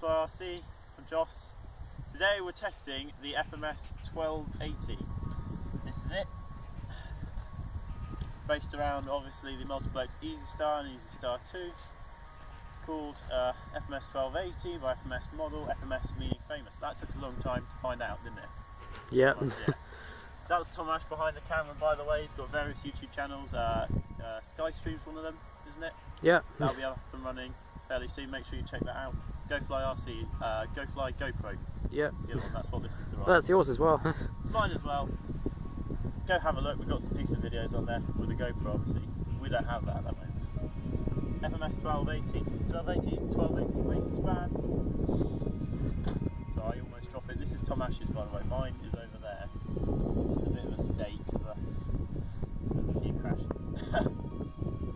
GoFlyRC from Joss. Today we're testing the FMS 1280. This is it. Based around obviously the Multiplex Easy Star and Easy Star 2. It's called FMS 1280 by FMS model, FMS meaning famous. That took a long time to find out, didn't it? Yeah. That was Tom Ash behind the camera, by the way. He's got various YouTube channels. Skystream's one of them, isn't it? Yeah. That'll be up and running fairly soon. Make sure you check that out. GoFlyRC, GoPro. Yeah. That's what this is. The right. That's yours as well. Mine as well. Go have a look. We've got some decent videos on there with the GoPro. Obviously, we don't have that at the moment. It's FMS 1280 wingspan. So I almost drop it. This is Tom Ash's, by the way. Mine is over there. It's a bit of a stake for a few crashes.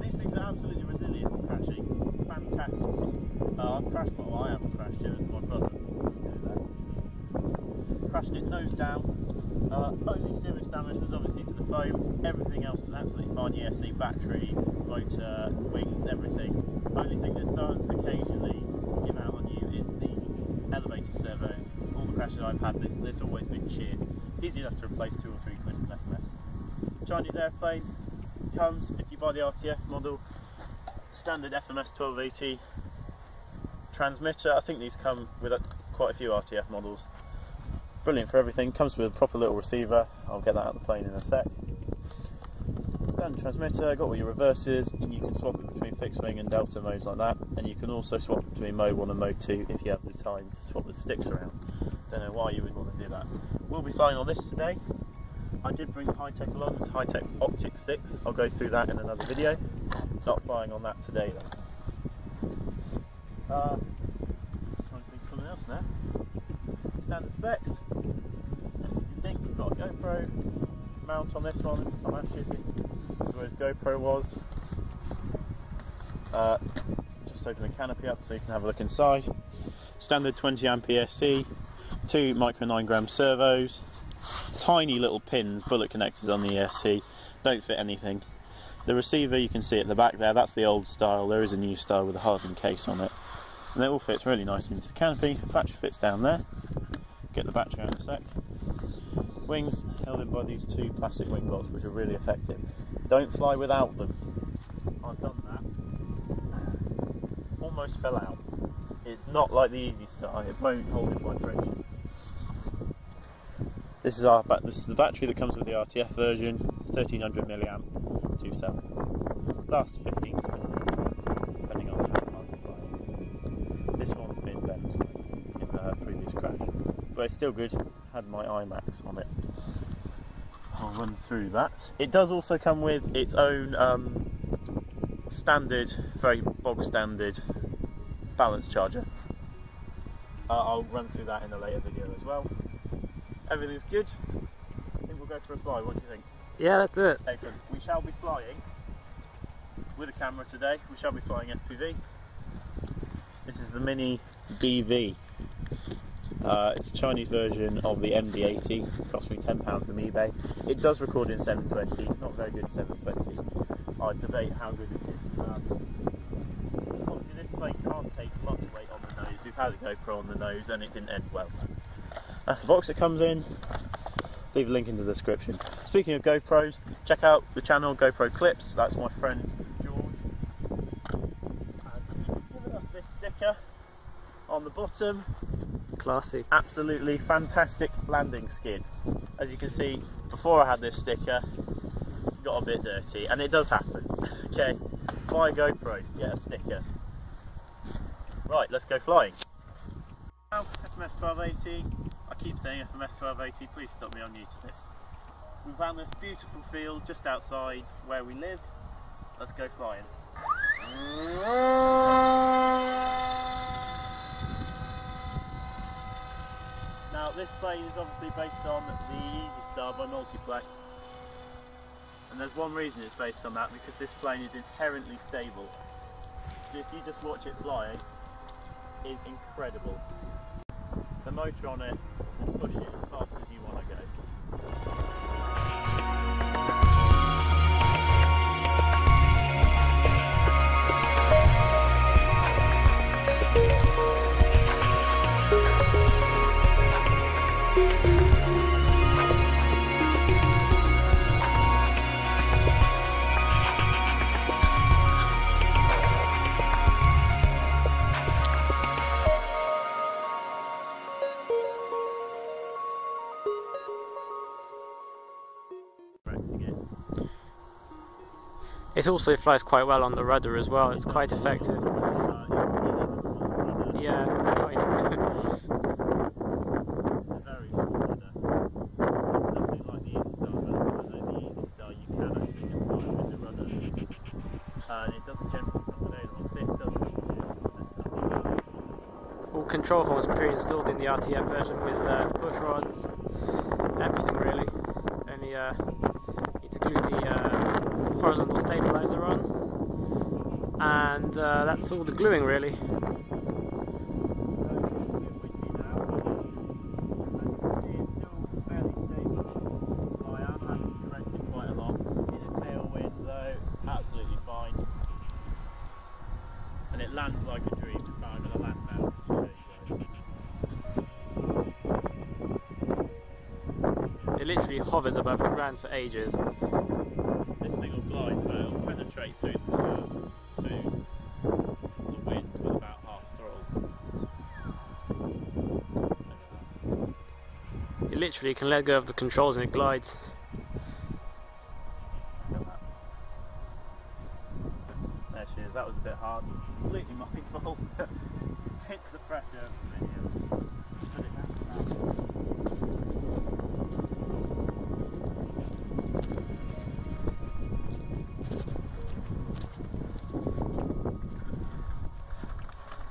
These things are absolutely resilient to crashing. Fantastic. I've crashed, well, I haven't crashed it with my brother. Crashed it nose down. Only serious damage was obviously to the foam. Everything else was absolutely fine. ESC, battery, motor, wings, everything. Only thing that does occasionally give out on you is the elevator servo. All the crashes I've had, there's always been shear. Easy enough to replace 2 or 3 quid from FMS. Chinese airplane comes, if you buy the RTF model, standard FMS 1280 transmitter. I think these come with quite a few RTF models. Brilliant for everything. Comes with a proper little receiver. I'll get that out of the plane in a sec. Standard transmitter, got all your reverses, and you can swap it between fixed wing and delta modes like that. And you can also swap it between mode 1 and mode 2 if you have the time to swap the sticks around. Don't know why you would want to do that. We'll be flying on this today. I did bring high-tech along, it's high-tech Optic 6. I'll go through that in another video. Not flying on that today though. Trying to think of something else now. Standard specs. You think you've got a GoPro mount on this one. It's Tom Ash's. This is where his GoPro was. Just open the canopy up so you can have a look inside. Standard 20 amp ESC, 2 micro 9 gram servos, tiny little pins, bullet connectors on the ESC, don't fit anything. The receiver you can see at the back there, that's the old style. There is a new style with a hardened case on it. And it all fits really nicely into the canopy. Battery fits down there. Get the battery out in a sec. Wings held in by these 2 plastic wing bolts, which are really effective. Don't fly without them. I've done that. Almost fell out. It's not like the Easy Star, it won't hold in vibration. This is the battery that comes with the RTF version, 1300 milliamp 2.7. Lasts 15 to 20 minutes, depending on how hard you fly. This one's been bent in a previous crash, but it's still good. Had my IMAX on it. I'll run through that. It does also come with its own standard, very bog standard balance charger. I'll run through that in a later video as well. Everything's good. I think we'll go for a fly. What do you think? Yeah, let's do it. Excellent. We shall be flying with a camera today. We shall be flying FPV. This is the Mini DV. It's a Chinese version of the MD80. It cost me £10 from eBay. It does record in 720. Not very good 720. I debate how good it is. Obviously this plane can't take much weight on the nose. We've had a GoPro on the nose and it didn't end well. That's the box it comes in. Leave a link in the description. Speaking of GoPros, check out the channel GoPro Clips. That's my friend George. And he's given us this sticker on the bottom. Classy. Absolutely fantastic landing skid. As you can see, before I had this sticker, it got a bit dirty, and it does happen. Okay, buy a GoPro, get a sticker. Right, let's go flying. Now, FMS 1280. I keep saying FMS 1280, please stop me, I'm new to this. We found this beautiful field just outside where we live. Let's go flying. Now this plane is obviously based on the Easy Star by Multiplex. And there's one reason it's based on that, because this plane is inherently stable. If you just watch it flying, it's incredible. The motor on it will push it as fast as you want to go. It also flies quite well on the rudder as well. It's quite effective. Yeah, quite. It's a very small rudder. It's nothing like the Instar rudder. I know the Instar you can actually just fly with the rudder, and it doesn't generally come with ailerons. This doesn't. All control horns pre-installed in the RTF version with push rods, everything really. Only need to glue the horizontal stabilizer on, and that's all the gluing really. Absolutely fine, and it lands like a dream. If I'm going to land now, it literally hovers above the ground for ages. This thing will glide, but it'll penetrate through the wind with about half throttle. You literally can let go of the controls and it glides. There she is. That was a bit hard. Completely my fault. Hits the pressure. Put it back.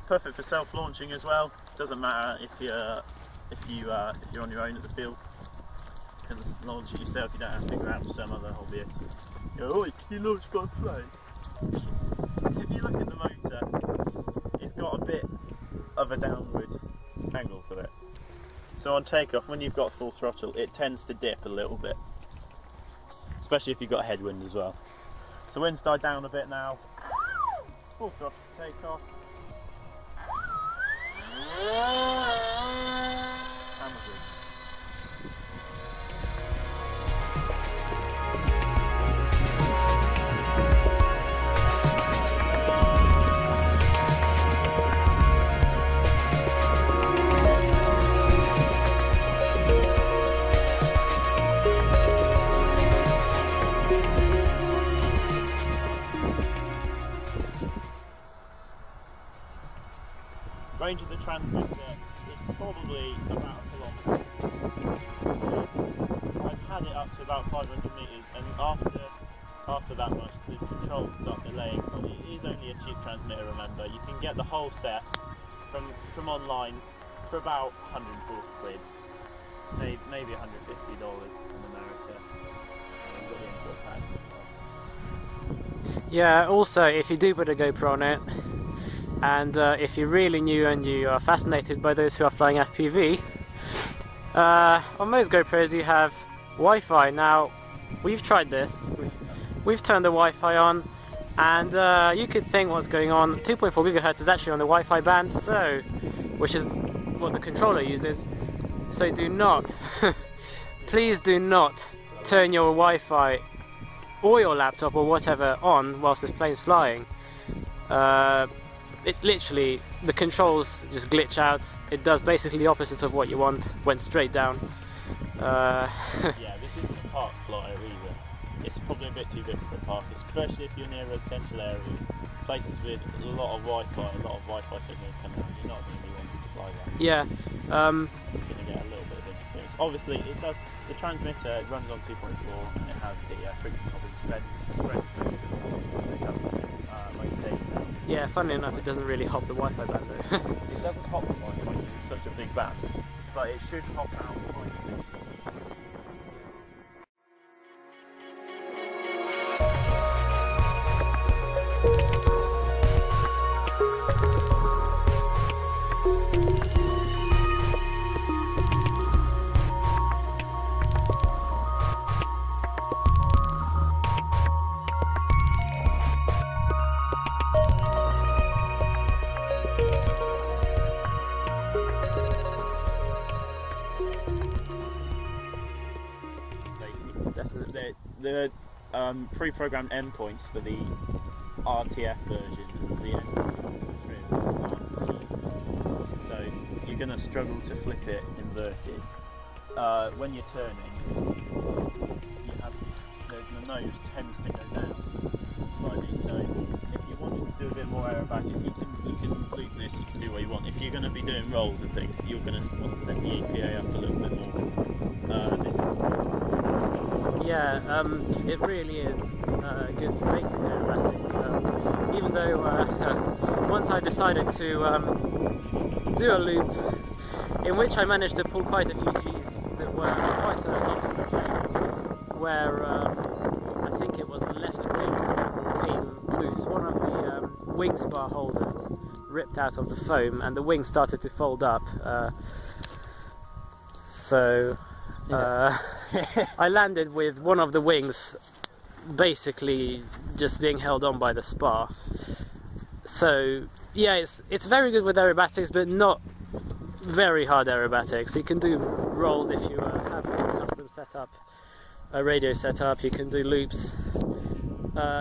Perfect for self-launching as well. Doesn't matter if you're on your own at the field. You can launch it yourself. You don't have to grab some other hobbyist. Oh, can you launch by plane? If you look at the motor, it's got a bit of a downward angle to it. So on takeoff, when you've got full throttle, it tends to dip a little bit, especially if you've got headwind as well. So wind's died down a bit now. Full throttle takeoff. And we're good. Range of the transmitter is probably about a kilometre. I've had it up to about 500 metres, and after that much the controls start delaying. But it is only a cheap transmitter, remember. You can get the whole set from online for about 140 quid, maybe $150 in America. And got the import pack as well. Yeah, also if you do put a GoPro on it, and if you're really new and you are fascinated by those who are flying FPV, on most GoPros you have Wi-Fi. Now, we've tried this, we've turned the Wi-Fi on, and you could think what's going on. 2.4 GHz is actually on the Wi-Fi band, so, which is what the controller uses. So do not, please do not turn your Wi-Fi or your laptop or whatever on whilst this plane's flying. It literally, the controls just glitch out. It does basically the opposite of what you want, went straight down. Yeah, this isn't a park flyer either. It's probably a bit too big for a park, especially if you're near residential areas, places with a lot of Wi-Fi signals coming out. You're not going to be wanting to fly that. Yeah. You're going to get a little bit of interference. Obviously, it does. The transmitter runs on 2.4 and it has the frequency of spread Yeah, funnily enough, it doesn't really hop the Wi-Fi band though. It doesn't hop the Wi-Fi because it's such a big band, but it should hop out quite a bit. The pre-programmed endpoints for the RTF version of the trims aren't, so you're going to struggle to flip it inverted. When you're turning, you have the nose tends to go down do a bit more aerobatics, you can loop this, you can do what you want. If you're going to be doing rolls and things, you're going to want to set the EPA up a little bit more. Yeah, it really is good for basic aerobatics. Even though once I decided to do a loop in which I managed to pull quite a few Gs that were quite a lot, where I think it was the left wing came loose. One of the wing spar holders ripped out of the foam and the wing started to fold up. I landed with one of the wings basically just being held on by the spar. So yeah, it's very good with aerobatics, but not very hard aerobatics. You can do rolls if you have a custom setup, a radio setup. You can do loops.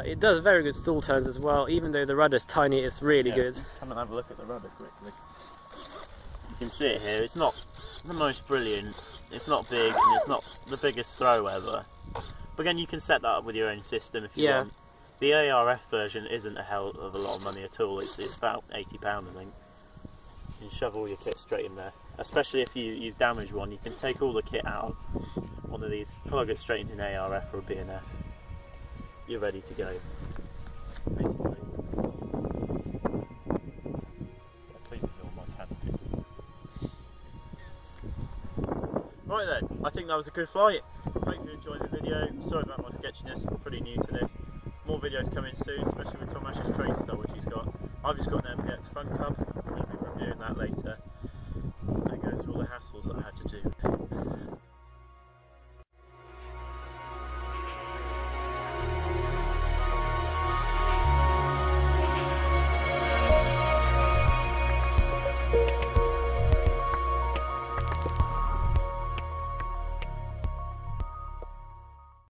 It does very good stall turns as well. Even though the rudder's tiny, it's really good. Come and have a look at the rudder quickly. You can see it here. It's not the most brilliant. It's not big, and it's not the biggest throw ever. But again, you can set that up with your own system if you want. The ARF version isn't a hell of a lot of money at all. It's about £80, I think. You can shove all your kit straight in there. Especially if you've damaged one, you can take all the kit out of one of these, plug it straight into an ARF or a BNF. You're ready to go, basically. Yeah, please ignore my canopy. Right then, I think that was a good flight. Hope you enjoyed the video. Sorry about my sketchiness, I'm pretty new to this. More videos coming soon, especially with Tomash's train stuff which he's got. I've just got an MPX front cub.